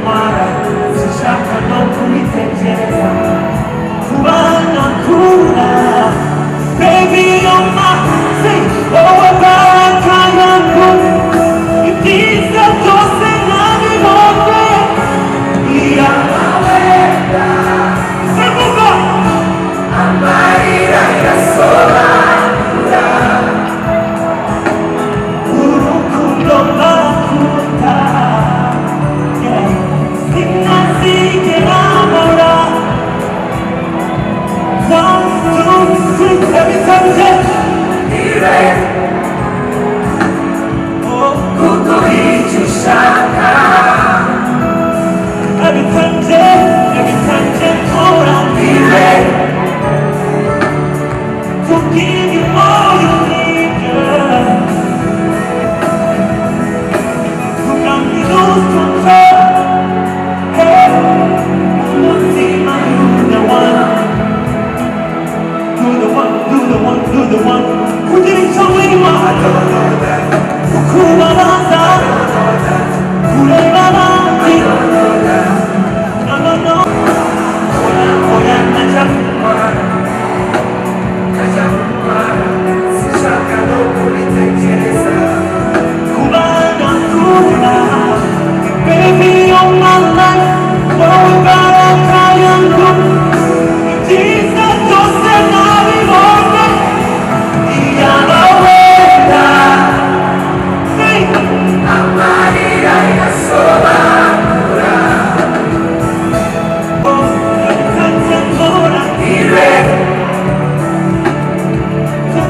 ntwara sinshaka no kubitekereza kubana kura baby you're my thing wowe baraka yangu ibyiza byose nabibonye iyamawenda sevuga amarira yasobanura urukundo mbakunda sinazigera mbora one two three every time you say ire kuduha icyo ushaka every time you mpora ire to give you all you need, girl. You got me lose control. Hey, Mutima, you the one. You the one, you the one, you the one. Who didn't tell me you are? I don't know that. Who am I? I don't know that. Who am I? I don't know that. No, no, no. Oh yeah, sinshaka no kubitekereza kubana kura baby you're my life wowe baraka yangu ibyiza byose nabibonye iyaba wenda amarira yasobanura ikankora ire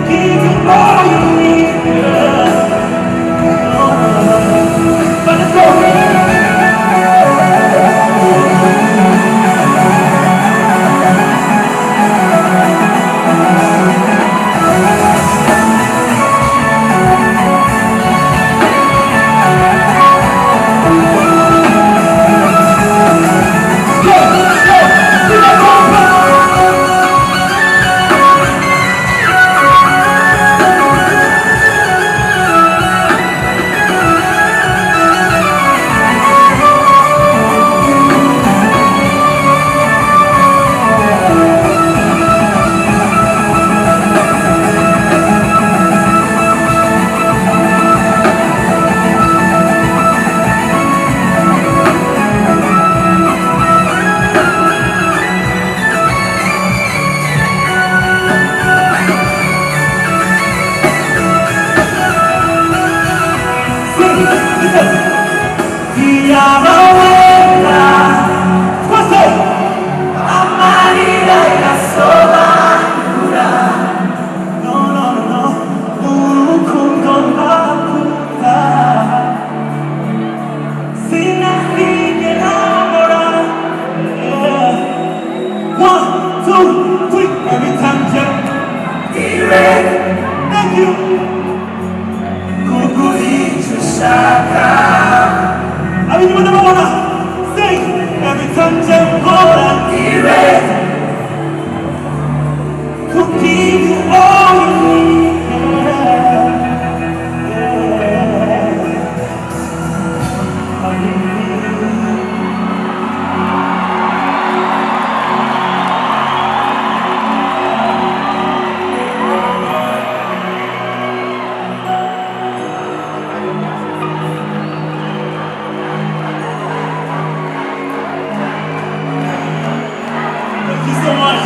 give you all you need, girl. But let's go. Thank you. I mean, you never wanna sing every time you hold on to give you all you need. Thank you so much.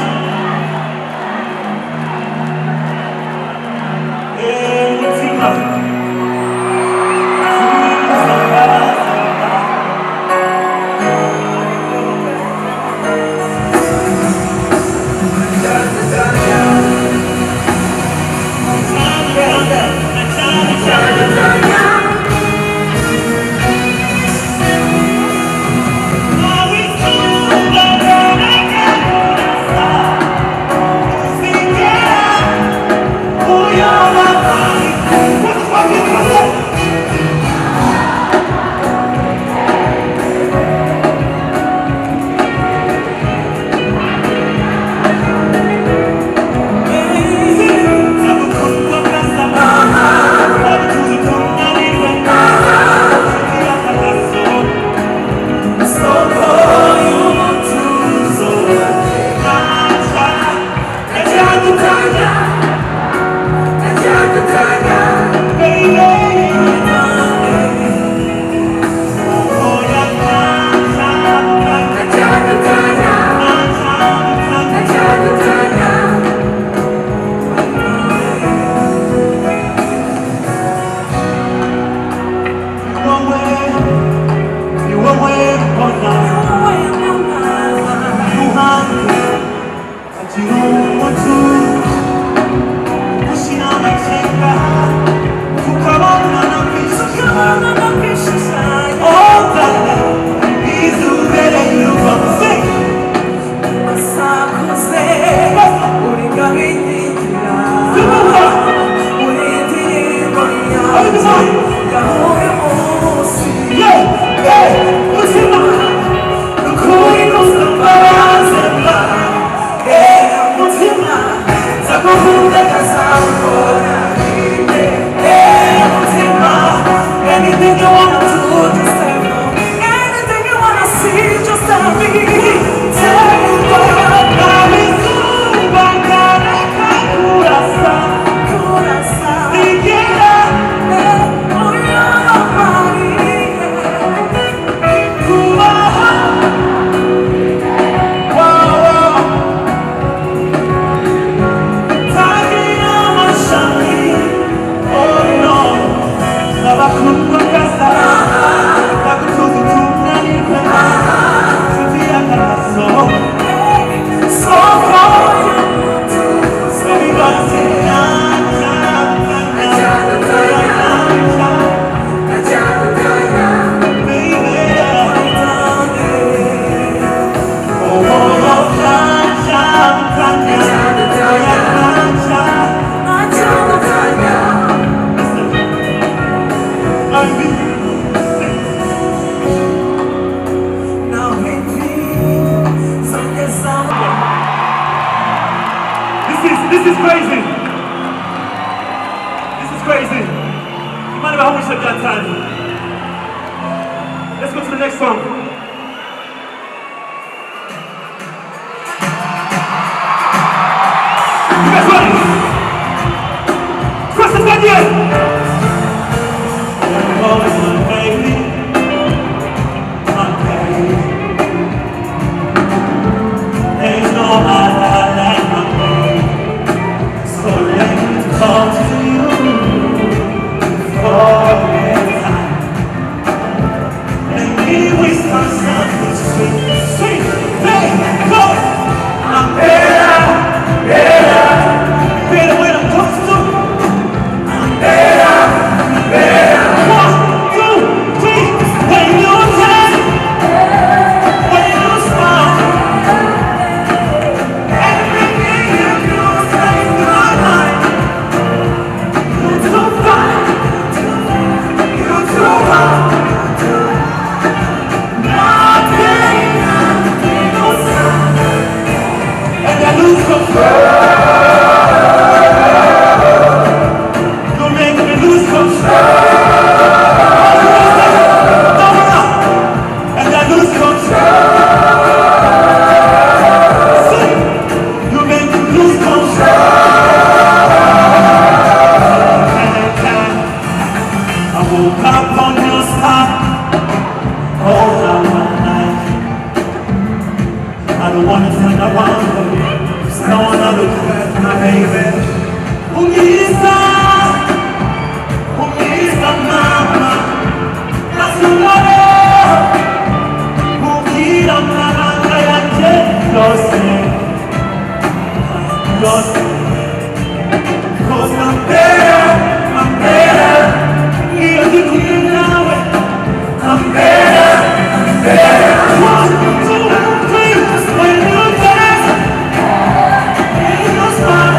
Anything you wanna do, just tell me. Anything you wanna see, just tell me. Tell me what This is crazy. This is crazy. You might have how much of that time. Let's go to the next song. You guys ready? Cross the bed. Oh, it's my baby. My baby. There's no other like my baby. So let me talk to you for every time. Let me whisper something sweet, sweet, baby, go. I'm better, better, better when I'm close to. I'm better, better. 1, 2, 3. When you dance, when you smile, everything you do stays in my mind. You're too fine, you're too hot. Nothing, no sound, and I lose control. You make me lose control. And I lose control. See, you make me lose control. I woke up on your spot all down my night. I don't wanna think I want to. No one other than my baby. Umisa mama, nasulale. Umira mama yake yose, yose. 'Cause I'm better. You're the queen now. I'm better. 1, 2, 3. When you dance, and you smile,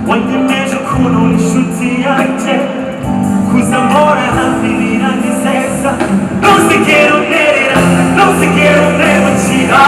wanyemeje ukuntu inshuti yanjye kuza mpora hafi biranezeza ntuzigere unterera ntuzigere umpemukira